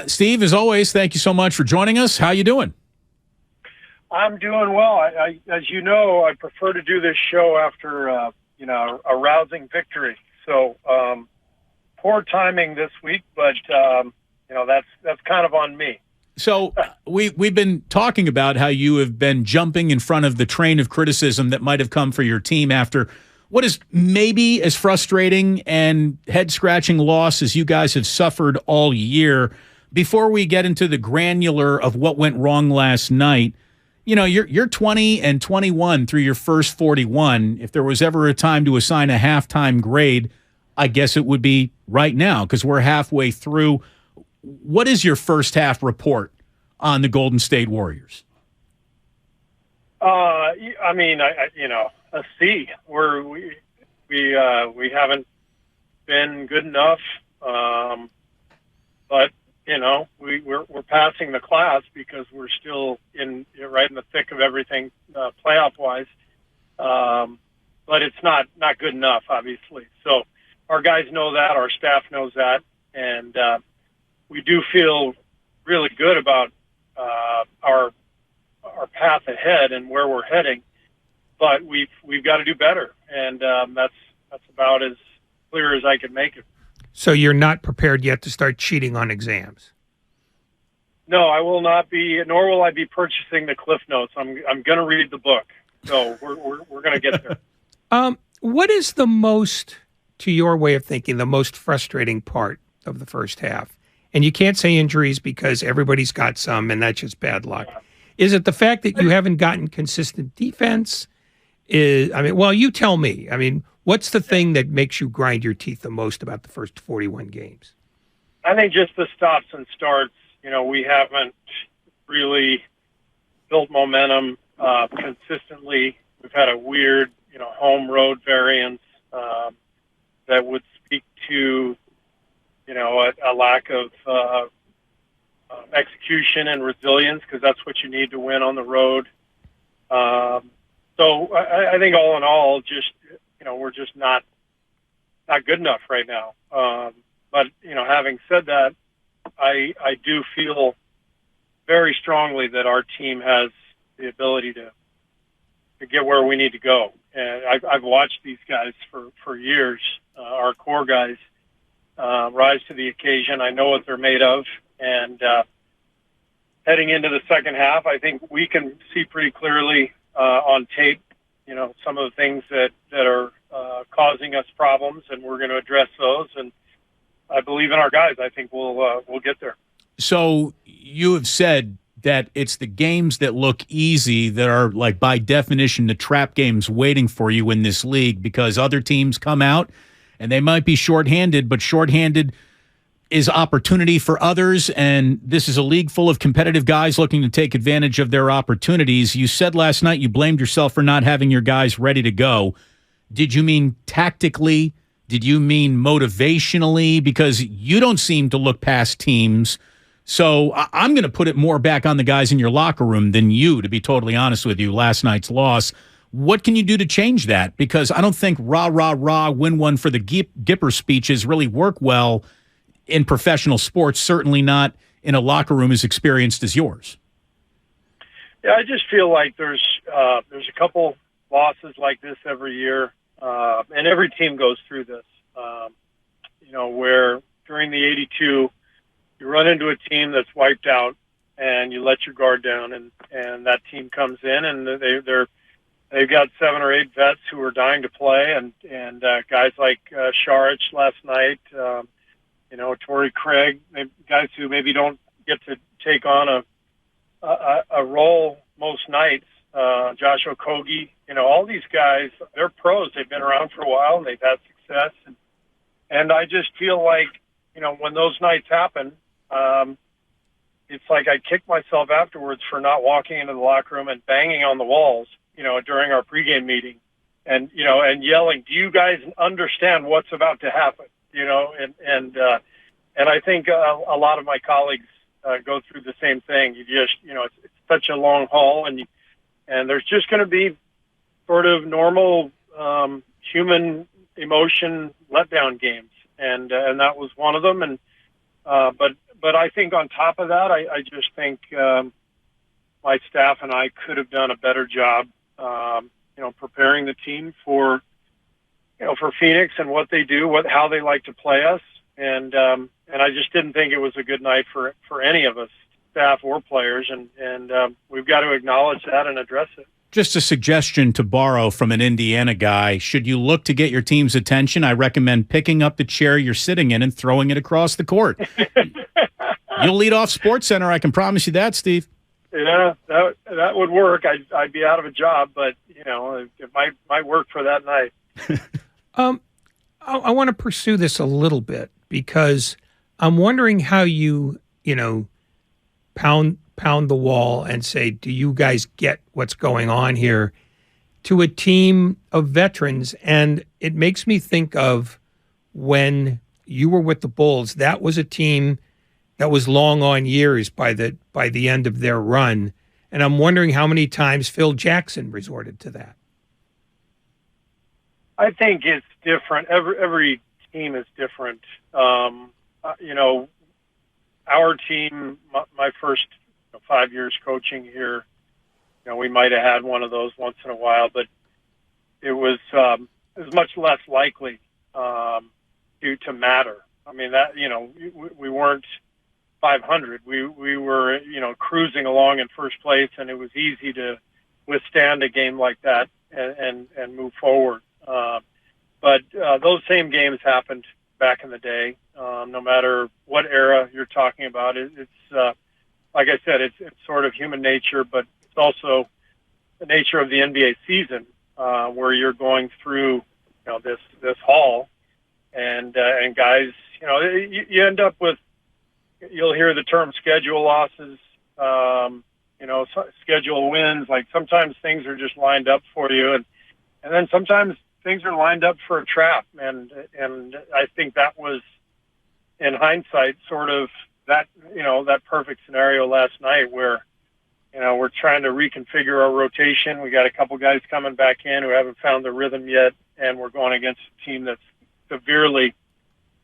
Steve, as always, thank you so much for joining us. How you doing? I'm doing well. As you know, I prefer to do this show after a rousing victory. So poor timing this week, but that's kind of on me. So we've been talking about how you have been jumping in front of the train of criticism that might have come for your team after what is maybe as frustrating and head-scratching loss as you guys have suffered all year. Before we get into the granular of what went wrong last night, you're 20 and 21 through your first 41. If there was ever a time to assign a halftime grade, I guess it would be right now because we're halfway through. What is your first half report on the Golden State Warriors? A C. We haven't been good enough, but we're passing the class because we're still right in the thick of everything playoff wise. But it's not good enough, obviously. So our guys know that, our staff knows that, and we do feel really good about our path ahead and where we're heading. But we've got to do better, and that's about as clear as I can make it. So you're not prepared yet to start cheating on exams? No, I will not be, nor will I be purchasing the Cliff Notes. I'm going to read the book. So we're going to get there. What is the most, to your way of thinking, the most frustrating part of the first half? And you can't say injuries because everybody's got some, and that's just bad luck. Yeah. Is it the fact that you haven't gotten consistent defense? You tell me. What's the thing that makes you grind your teeth the most about the first 41 games? I think just the stops and starts. We haven't really built momentum consistently. We've had a weird, home road variance that would speak to, a lack of execution and resilience, because that's what you need to win on the road. So I think all in all, just we're just not good enough right now. But having said that, I do feel very strongly that our team has the ability to get where we need to go. And I've watched these guys for years, our core guys, rise to the occasion. I know what they're made of, and heading into the second half, I think we can see pretty clearly on tape, some of the things that are causing us problems, and we're going to address those. And I believe in our guys. I think we'll get there. So you have said that it's the games that look easy that are, like, by definition, the trap games waiting for you in this league, because other teams come out and they might be shorthanded, but shorthanded is opportunity for others, and this is a league full of competitive guys looking to take advantage of their opportunities. You said last night you blamed yourself for not having your guys ready to go. Did you mean tactically? Did you mean motivationally? Because you don't seem to look past teams. So I'm going to put it more back on the guys in your locker room than you, to be totally honest with you, last night's loss. What can you do to change that? Because I don't think rah, rah, rah, win one for the Gipper speeches really work well in professional sports, certainly not in a locker room as experienced as yours. Yeah, I just feel like there's a couple losses like this every year, and every team goes through this, where during the 82, you run into a team that's wiped out and you let your guard down, and that team comes in and they've got 7 or 8 vets who are dying to play, and guys like Saric last night, Torrey Craig, guys who maybe don't get to take on a role most nights, Josh Okogie, all these guys, they're pros. They've been around for a while and they've had success. And I just feel like, when those nights happen, it's like I kick myself afterwards for not walking into the locker room and banging on the walls, during our pregame meeting and yelling, do you guys understand what's about to happen? And I think a lot of my colleagues go through the same thing. You just, it's such a long haul, and there's just going to be sort of normal human emotion letdown games, and that was one of them. And but but I think on top of that, I just think my staff and I could have done a better job, preparing the team for Phoenix and what they do, how they like to play us, and I just didn't think it was a good night for any of us, staff or players, and we've got to acknowledge that and address it. Just a suggestion to borrow from an Indiana guy. Should you look to get your team's attention, I recommend picking up the chair you're sitting in and throwing it across the court. You'll lead off SportsCenter, I can promise you that, Steve. Yeah, that would work. I'd be out of a job, but it might work for that night. I want to pursue this a little bit because I'm wondering how you pound the wall and say, do you guys get what's going on here, to a team of veterans? And it makes me think of when you were with the Bulls. That was a team that was long on years by the end of their run. And I'm wondering how many times Phil Jackson resorted to that. I think it's different. Every team is different. Our team, my first 5 years coaching here, we might have had one of those once in a while, but it was much less likely to matter. I mean, that we weren't 500. We were cruising along in first place, and it was easy to withstand a game like that and move forward. But those same games happened back in the day. No matter what era you're talking about, it's like I said, it's sort of human nature, but it's also the nature of the NBA season, where you're going through this haul, and guys, you end up with, you'll hear the term schedule losses, schedule wins. Like sometimes things are just lined up for you, and then sometimes things are lined up for a trap. And I think that was, in hindsight, sort of that perfect scenario last night where, we're trying to reconfigure our rotation. We got a couple guys coming back in who haven't found their rhythm yet, and we're going against a team that's severely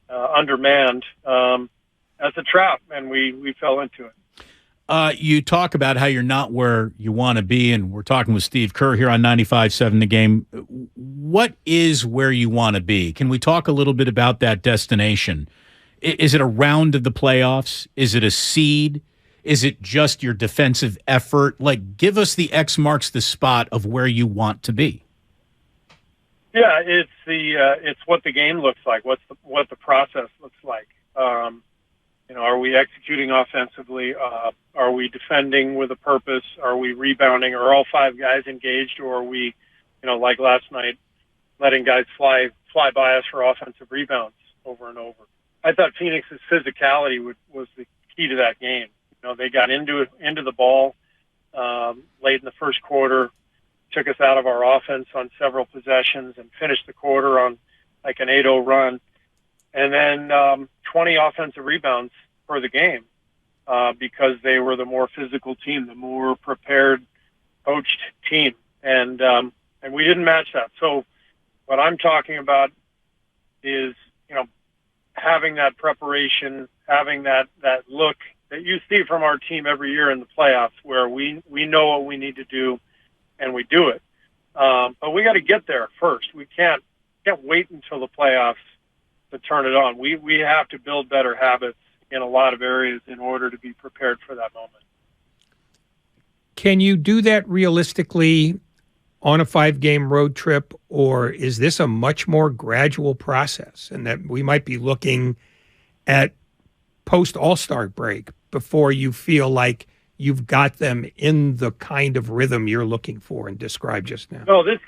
undermanned. That's a trap, and we fell into it. You talk about how you're not where you want to be, and we're talking with Steve Kerr here on 95.7 The Game. What is where you want to be? Can we talk a little bit about that destination? Is it a round of the playoffs? Is it a seed? Is it just your defensive effort? Like, give us the X marks the spot of where you want to be. Yeah, it's what the game looks like. What the process looks like. Are we executing offensively? Are we defending with a purpose? Are we rebounding? Are all five guys engaged, or are we, like last night, letting guys fly by us for offensive rebounds over and over? I thought Phoenix's physicality was the key to that game. They got into the ball late in the first quarter, took us out of our offense on several possessions, and finished the quarter on like an 8-0 run. And then 20 offensive rebounds for the game because they were the more physical team, the more prepared, coached team. And we didn't match that. So what I'm talking about is, having that preparation, having that look that you see from our team every year in the playoffs, where we know what we need to do and we do it. But we got to get there first. We can't wait until the playoffs to turn it on. We have to build better habits in a lot of areas in order to be prepared for that moment. Can you do that realistically on a 5-game road trip, or is this a much more gradual process, and that we might be looking at post All-Star break before you feel like you've got them in the kind of rhythm you're looking for and described just now? No, this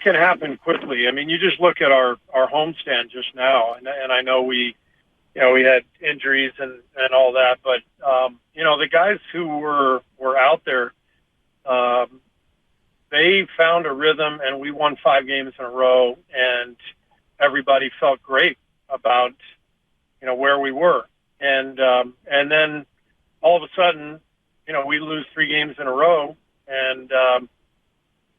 can happen quickly. I mean, you just look at our homestand just now, and I know we had injuries and all that, but the guys who were out there, they found a rhythm, and we won 5 games in a row, and everybody felt great about where we were, and then all of a sudden, we lose 3 games in a row, and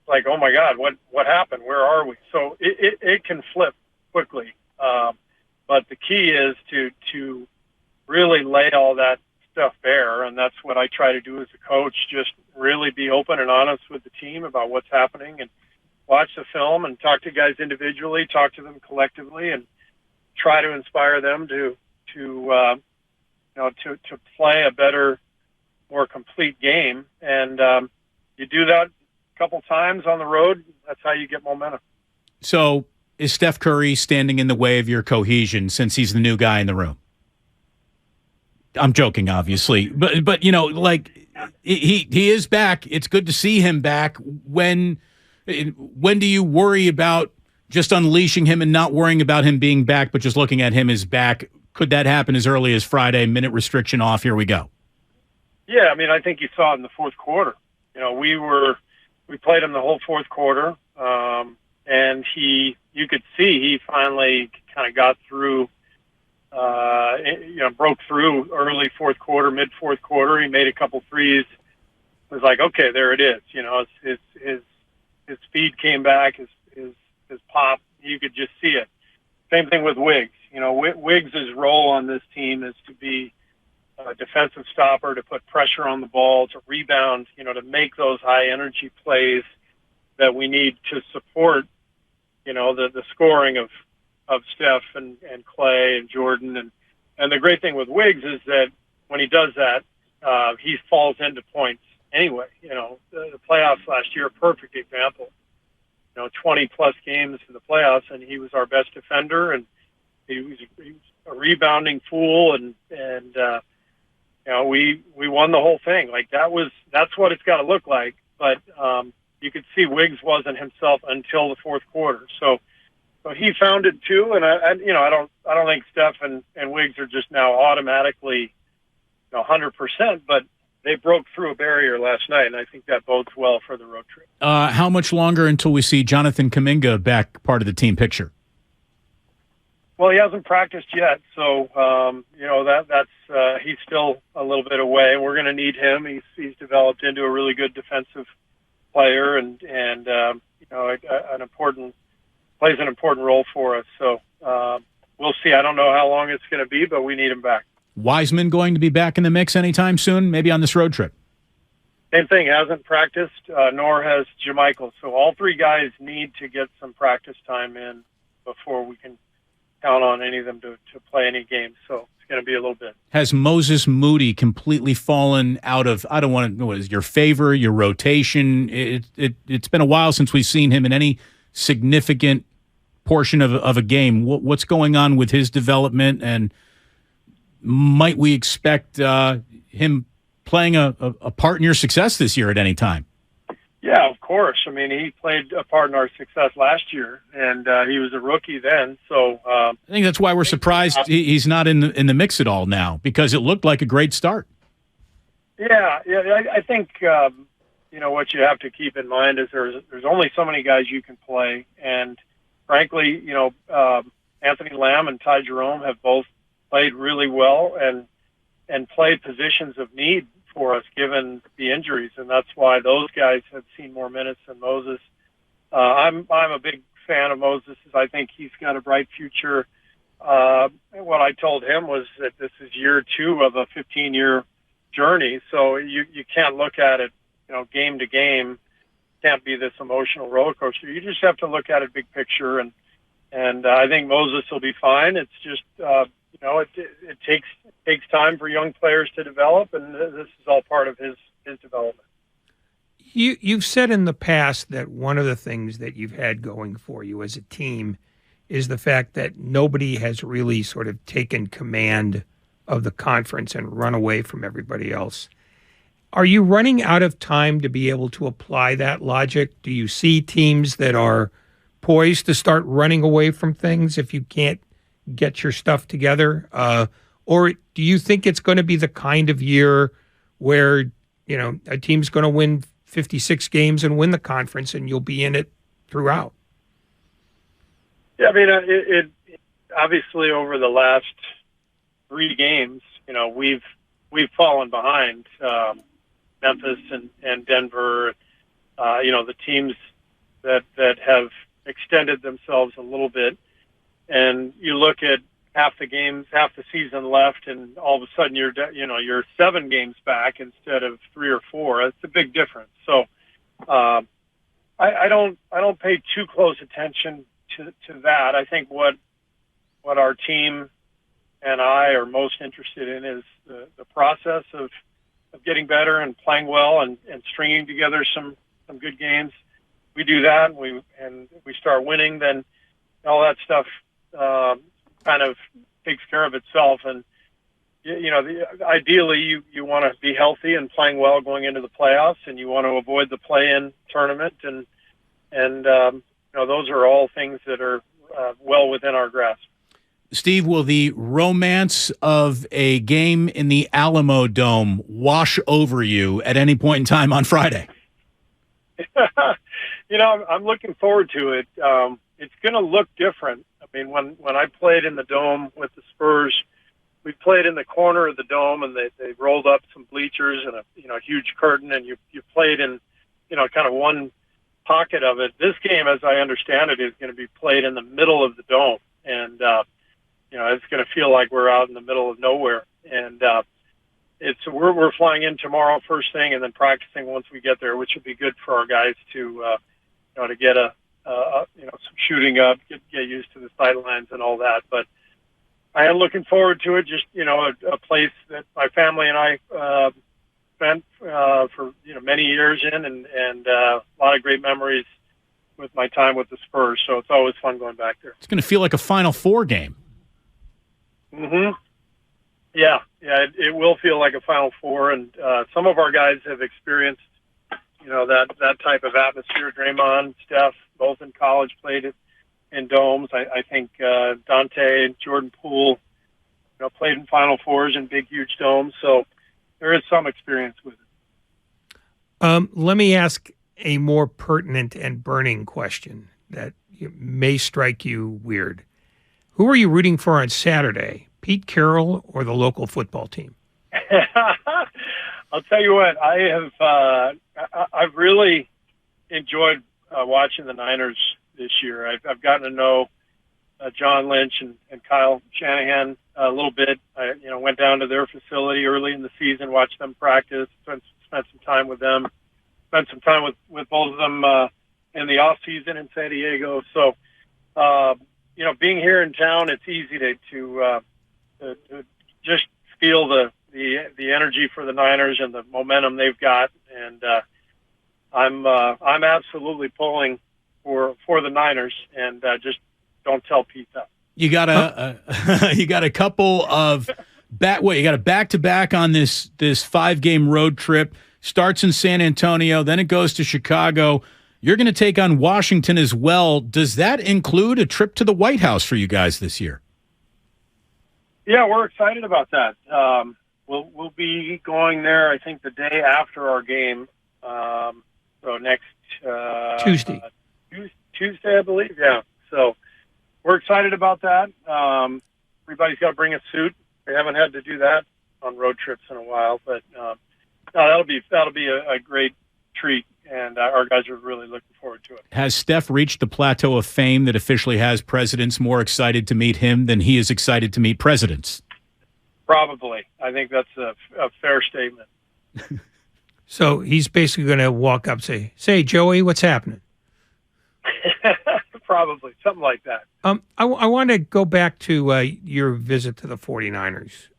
like, oh my God, what happened? Where are we? So it can flip quickly, but the key is to really lay all that stuff bare. And that's what I try to do as a coach, just really be open and honest with the team about what's happening and watch the film and talk to guys individually, talk to them collectively, and try to inspire them to play a better, more complete game. And you do that a couple times on the road, that's how you get momentum. So is Steph Curry standing in the way of your cohesion since he's the new guy in the room? I'm joking, obviously, but he is back. It's good to see him back. When do you worry about just unleashing him and not worrying about him being back, but just looking at him as back? Could that happen as early as Friday? Minute restriction off. Here we go. Yeah, I mean, I think you saw it in the fourth quarter. We played him the whole fourth quarter, and you could see he finally kind of got through. Broke through early fourth quarter, mid fourth quarter. He made a couple threes. It was like, okay, there it is. His speed came back, his pop. You could just see it. Same thing with Wiggs. Wiggs' role on this team is to be a defensive stopper, to put pressure on the ball, to rebound, to make those high energy plays that we need to support, the scoring of Steph and Clay and Jordan. And the great thing with Wiggs is that when he does that, he falls into points anyway. The playoffs last year, perfect example. 20-plus games in the playoffs, and he was our best defender, and he was a rebounding fool, and we won the whole thing. Like that's what it's got to look like. But you could see Wiggs wasn't himself until the fourth quarter. So he found it too, and I don't think Steph and Wiggs are just now automatically 100%, but they broke through a barrier last night, and I think that bodes well for the road trip. How much longer until we see Jonathan Kuminga back part of the team picture? Well, he hasn't practiced yet, so that's he's still a little bit away. We're going to need him. He's developed into a really good defensive player, and plays an important role for us. So we'll see. I don't know how long it's going to be, but we need him back. Wiseman going to be back in the mix anytime soon, maybe on this road trip? Same thing, hasn't practiced, nor has JaMychal. So all three guys need to get some practice time in before we can count on any of them to play any games. So it's going to be a little bit. Has Moses Moody completely fallen out of, I don't want to know, what is your favor, your rotation? It's been a while since we've seen him in any significant portion of a game. What's going on with his development, and might we expect him playing a part in your success this year at any time? Yeah, of course. I mean, he played a part in our success last year, and he was a rookie then. So I think that's why we're surprised he's not in the mix at all now, because it looked like a great start. Yeah. I think what you have to keep in mind is there's only so many guys you can play, and frankly, Anthony Lamb and Ty Jerome have both played really well and played positions of need for us given the injuries, and that's why those guys have seen more minutes than Moses. I'm a big fan of Moses. I think he's got a bright future. What I told him was that this is year 2 of a 15-year journey, so you can't look at it game to game. Can't be this emotional roller coaster. You just have to look at it big picture, and I think Moses will be fine. It's just it takes time for young players to develop, and this is all part of his development. You've said in the past that one of the things that you've had going for you as a team is the fact that nobody has really sort of taken command of the conference and run away from everybody else. Are you running out of time to be able to apply that logic? Do you see teams that are poised to start running away from things if you can't get your stuff together? Or do you think it's going to be the kind of year where, a team's going to win 56 games and win the conference and you'll be in it throughout? Yeah, I mean, it obviously over the last 3 games, we've fallen behind Memphis and Denver, the teams that have extended themselves a little bit. And you look at half the season left, and all of a sudden you're 7 games back instead of 3 or 4. It's a big difference. So I don't pay too close attention to that. I think what our team and I are most interested in is the process of getting better and playing well and stringing together some good games. We do that, and we start winning, then all that stuff kind of takes care of itself. And ideally you want to be healthy and playing well going into the playoffs, and you want to avoid the play-in tournament, and those are all things that are well within our grasp. Steve, will the romance of a game in the Alamo Dome wash over you at any point in time on Friday? I'm looking forward to it. It's going to look different. I mean, when I played in the Dome with the Spurs, we played in the corner of the Dome, and they rolled up some bleachers and a huge curtain, and you played in kind of one pocket of it. This game, as I understand it, is going to be played in the middle of the Dome, and it's going to feel like we're out in the middle of nowhere. And we're flying in tomorrow first thing, and then practicing once we get there, which will be good for our guys to get some shooting up, get used to the sidelines and all that. But I am looking forward to it. Just a place that my family and I spent for many years in, and a lot of great memories with my time with the Spurs. So it's always fun going back there. It's going to feel like a Final Four game. Mm-hmm. Yeah, it will feel like a Final Four, and some of our guys have experienced that type of atmosphere. Draymond, Steph, both in college, played it in domes. I think Dante and Jordan Poole, played in Final Fours in big, huge domes. So there is some experience with it. Let me ask a more pertinent and burning question that may strike you weird. Who are you rooting for on Saturday, Pete Carroll or the local football team? I'll tell you what, I've really enjoyed watching the Niners this year. I've gotten to know John Lynch and Kyle Shanahan a little bit. I went down to their facility early in the season, watched them practice, spent some time with them, spent some time with both of them in the off season in San Diego. So, being here in town, it's easy to just feel the energy for the Niners and the momentum they've got, and I'm absolutely pulling for the Niners, and just don't tell Pete that. You got a couple of you got a back-to-back on this 5-game road trip. Starts in San Antonio, then it goes to Chicago. You're going to take on Washington as well. Does that include a trip to the White House for you guys this year? Yeah, we're excited about that. We'll be going there, I think, the day after our game. So next Tuesday, I believe. Yeah. So we're excited about that. Everybody's got to bring a suit. We haven't had to do that on road trips in a while, but that'll be a great treat, and our guys are really looking forward to it. Has Steph reached the plateau of fame that officially has presidents more excited to meet him than he is excited to meet presidents? Probably. I think that's a fair statement. So he's basically going to walk up and say, Joey, what's happening? Probably. Something like that. I want to go back to your visit to the 49ers,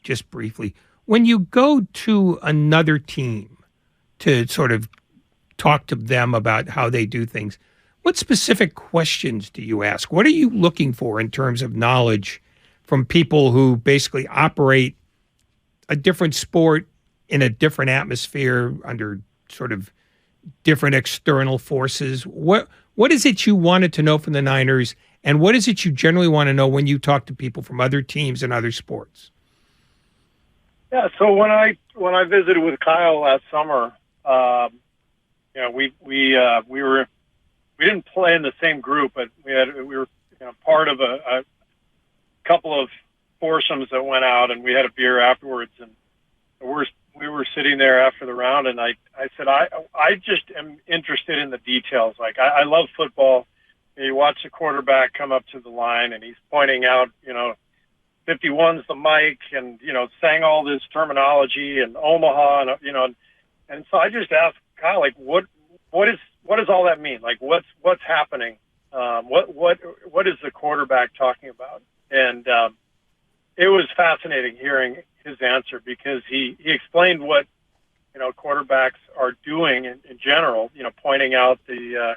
just briefly. When you go to another team to sort of talk to them about how they do things, what specific questions do you ask? What are you looking for in terms of knowledge from people who basically operate a different sport in a different atmosphere under sort of different external forces? What is it you wanted to know from the Niners, and what is it you generally want to know when you talk to people from other teams and other sports? Yeah, so when I visited with Kyle last summer, we didn't play in the same group, but we were part of a couple of foursomes that went out, and we had a beer afterwards, and we were sitting there after the round, and I said I just am interested in the details. Like I love football, You watch the quarterback come up to the line, and he's pointing out, 51's the mic, and saying all this terminology and Omaha, and so I just asked Kyle, like, what does all that mean? Like, what's happening? What is the quarterback talking about? And it was fascinating hearing his answer, because he explained what quarterbacks are doing in general. Pointing out the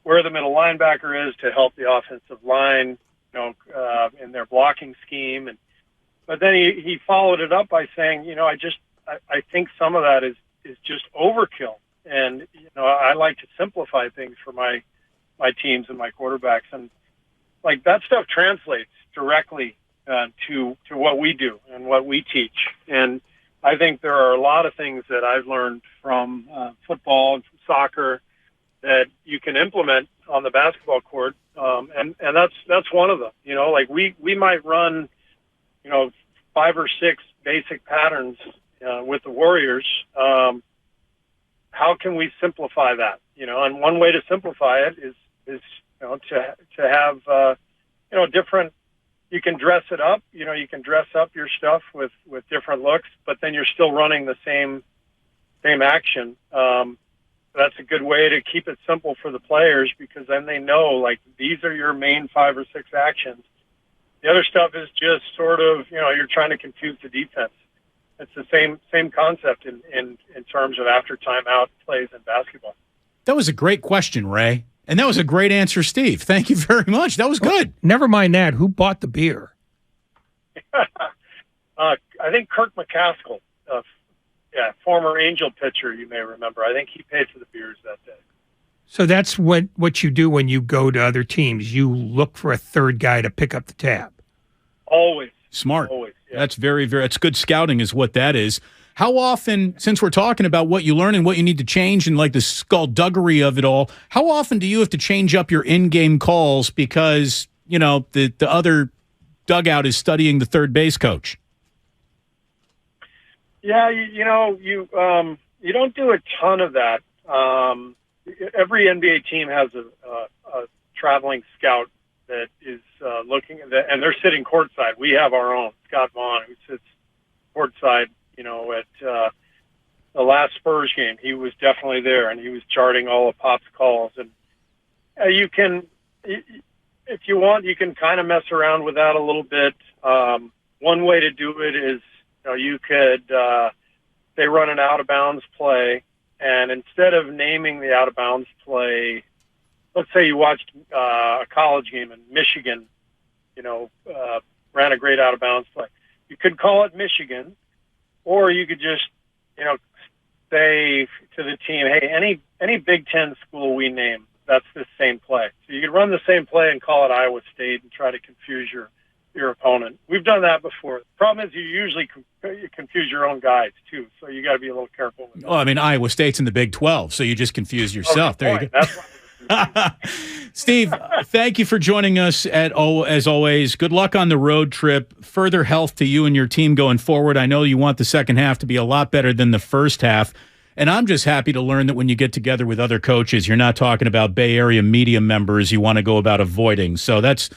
where the middle linebacker is to help the offensive line, in their blocking scheme. But then he followed it up by saying, I think some of that is just overkill. And, I like to simplify things for my teams and my quarterbacks. And like that stuff translates directly to what we do and what we teach. And I think there are a lot of things that I've learned from football and from soccer that you can implement on the basketball court. And that's one of them. Like we might run, 5 or 6 basic patterns with the Warriors. How can we simplify that? And one way to simplify it is to have different. You can dress it up. You can dress up your stuff with different looks, but then you're still running the same action. That's a good way to keep it simple for the players, because then they know, like, these are your main 5 or 6 actions. The other stuff is just sort of, you're trying to confuse the defense. It's the same concept in terms of after timeout plays in basketball. That was a great question, Ray. And that was a great answer, Steve. Thank you very much. That was good. Never mind that. Who bought the beer? I think Kirk McCaskill, former Angel pitcher, you may remember. I think he paid for the beers that day. So that's what you do when you go to other teams. You look for a third guy to pick up the tab. Always. Smart. Always. Yeah. That's that's good scouting is what that is. How often, since we're talking about what you learn and what you need to change and like the skullduggery of it all, how often do you have to change up your in-game calls because, the other dugout is studying the third base coach? Yeah, you don't do a ton of that. Every NBA team has a traveling scout that is looking at that, and they're sitting courtside. We have our own, Scott Vaughn, who sits courtside. At the last Spurs game, he was definitely there, and he was charting all of Pop's calls. And you can, if you want, you can kind of mess around with that a little bit. One way to do it is, you could, they run an out-of-bounds play, and instead of naming the out-of-bounds play, let's say you watched a college game in Michigan, ran a great out-of-bounds play. You could call it Michigan, or you could just, say to the team, hey, any Big Ten school we name, that's the same play. So you could run the same play and call it Iowa State and try to confuse your opponent. We've done that before. The problem is you usually confuse your own guys, too, so you got to be a little careful with that. Well, I mean, Iowa State's in the Big 12, so you just confuse yourself. There you go. That's Steve, thank you for joining us as always. Good luck on the road trip. Further health to you and your team going forward. I know you want the second half to be a lot better than the first half. And I'm just happy to learn that when you get together with other coaches, you're not talking about Bay Area media members you want to go about avoiding. So that's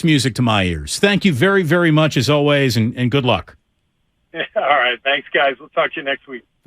music to my ears. Thank you very, very much as always, and good luck. All right. Thanks, guys. We'll talk to you next week.